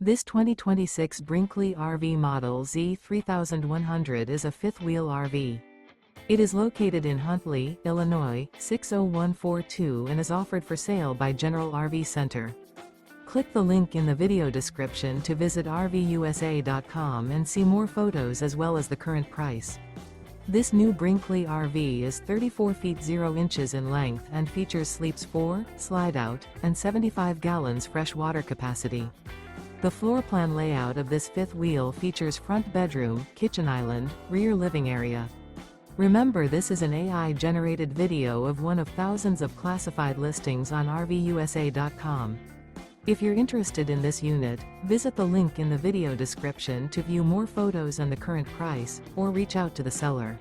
This 2026 Brinkley RV Model Z 3100 is a fifth-wheel RV. It is located in Huntley, Illinois, 60142 and is offered for sale by General RV Center. Click the link in the video description to visit RVUSA.com and see more photos as well as the current price. This new Brinkley RV is 34 feet 0 inches in length and features sleeps 4, slide-out, and 75 gallons fresh water capacity. The floor plan layout of this fifth wheel features front bedroom, kitchen island, rear living area. Remember, this is an AI-generated video of one of thousands of classified listings on RVUSA.com. If you're interested in this unit, visit the link in the video description to view more photos and the current price, or reach out to the seller.